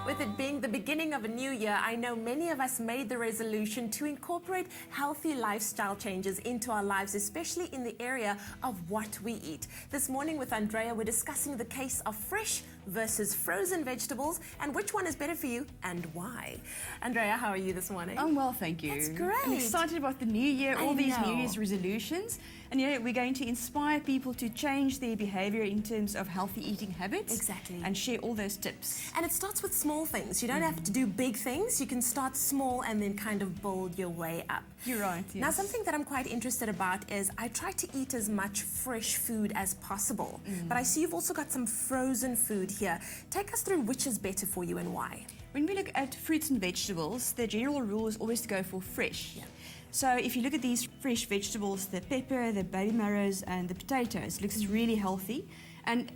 With it being the beginning of a new year, I know many of us made the resolution to incorporate healthy lifestyle changes into our lives, especially in the area of what we eat. This morning with Andrea, we're discussing the case of fresh versus frozen vegetables and which one is better for you and why. Andrea, how are you this morning? I'm well, thank you. That's great. I'm excited about the new year, all these New Year's resolutions. And we're going to inspire people to change their behavior in terms of healthy eating habits. Exactly. And share all those tips. And it starts with small things. You don't have to do big things. You can start small and then kind of build your way up. You're right, yes. Now, something that I'm quite interested about is I try to eat as much fresh food as possible. But I see you've also got some frozen food here. Take us through which is better for you and why. When we look at fruits and vegetables, the general rule is always to go for fresh. Yeah. So if you look at these fresh vegetables, the pepper, the baby marrows and the potatoes, it looks really healthy. And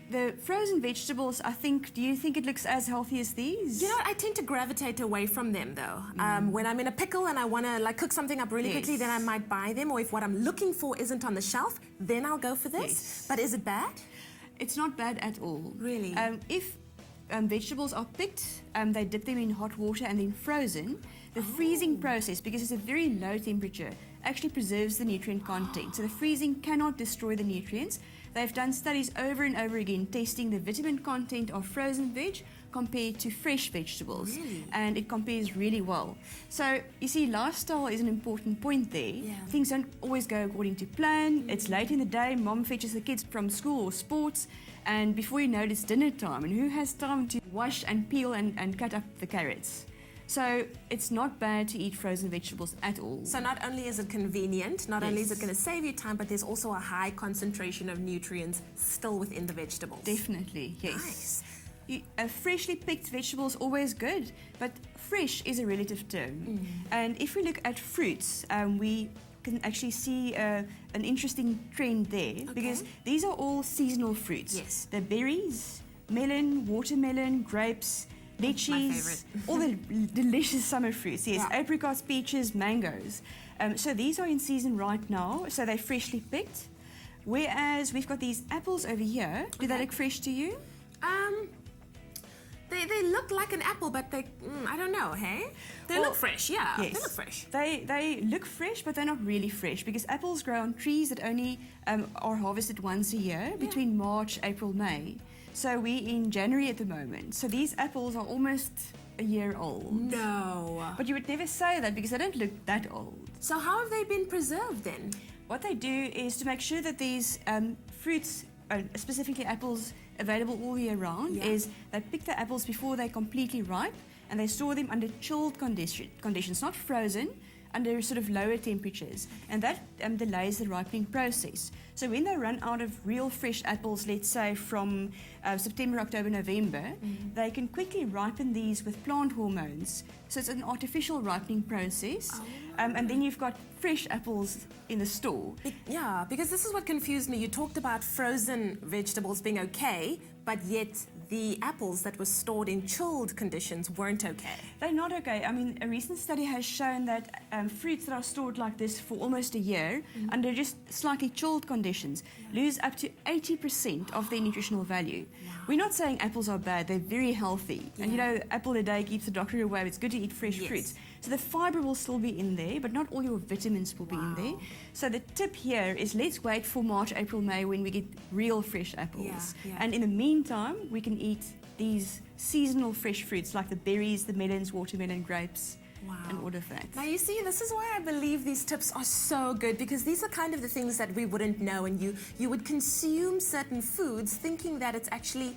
the frozen vegetables, do you think it looks as healthy as these? You know, I tend to gravitate away from them though. When I'm in a pickle and I want to cook something up really quickly, then I might buy them. Or if what I'm looking for isn't on the shelf, then I'll go for this. Yes. But is it bad? It's not bad at all. Really? If vegetables are picked, they dip them in hot water and then frozen. The freezing process, because it's a very low temperature, actually preserves the nutrient content. So the freezing cannot destroy the nutrients. They've done studies over and over again testing the vitamin content of frozen veg compared to fresh vegetables. Really? And it compares really well. So you see, lifestyle is an important point there. Yeah. Things don't always go according to plan. It's late in the day, mom fetches the kids from school or sports, and before you know it, it's dinner time. And who has time to wash and peel and cut up the carrots? So it's not bad to eat frozen vegetables at all. So not only is it convenient, not only is it going to save you time, but there's also a high concentration of nutrients still within the vegetables. Definitely, yes. Nice. Freshly picked vegetables always good, but fresh is a relative term. And if we look at fruits, we can actually see an interesting trend there, because these are all seasonal fruits. Yes. The berries, melon, watermelon, grapes, lychees, all the delicious summer fruits. Yes, apricots, peaches, mangoes. So these are in season right now, so they're freshly picked. Whereas we've got these apples over here. Do they look fresh to you? They look like an apple, but they, I don't know, hey? They look fresh, yeah. Yes. They look fresh. They look fresh, but they're not really fresh, because apples grow on trees that only are harvested once a year, between March, April, May. So we're in January at the moment. So these apples are almost a year old. No. But you would never say that, because they don't look that old. So how have they been preserved then? What they do is to make sure that these fruits, specifically apples, available all year round, is they pick the apples before they're completely ripe, and they store them under chilled conditions, not frozen, under sort of lower temperatures, and that delays the ripening process. So when they run out of real fresh apples, let's say from September, October, November, they can quickly ripen these with plant hormones. So it's an artificial ripening process, and then you've got fresh apples in the store. Yeah, because this is what confused me. You talked about frozen vegetables being okay, but yet the apples that were stored in chilled conditions weren't okay. They're not okay. I mean, a recent study has shown that fruits that are stored like this for almost a year, under just slightly chilled conditions, lose up to 80% of their nutritional value. We're not saying apples are bad, they're very healthy. And you know, apple a day keeps the doctor away. It's good to eat fresh fruits. So the fiber will still be in there, but not all your vitamins will be in there. So the tip here is, let's wait for March, April, May, when we get real fresh apples. And in the meantime, we can eat these seasonal fresh fruits like the berries, the melons, watermelon, grapes, and all of that. Now you see, this is why I believe these tips are so good, because these are kind of the things that we wouldn't know, and you would consume certain foods thinking that it's actually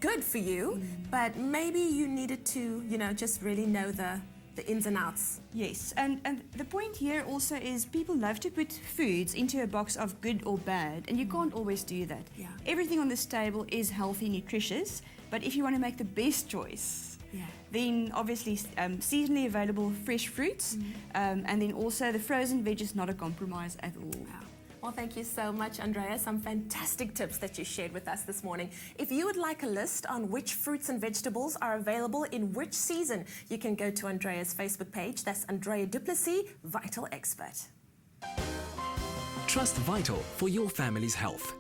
good for you, but maybe you needed to, just really know the ins and outs. Yes, and the point here also is people love to put foods into a box of good or bad, and you can't always do that. Everything on this table is healthy, nutritious, but if you want to make the best choice, then obviously seasonally available fresh fruits, and then also the frozen veg is not a compromise at all. Well, thank you so much, Andrea. Some fantastic tips that you shared with us this morning. If you would like a list on which fruits and vegetables are available in which season, you can go to Andrea's Facebook page. That's Andrea Du Plessis, Vital Expert. Trust Vital for your family's health.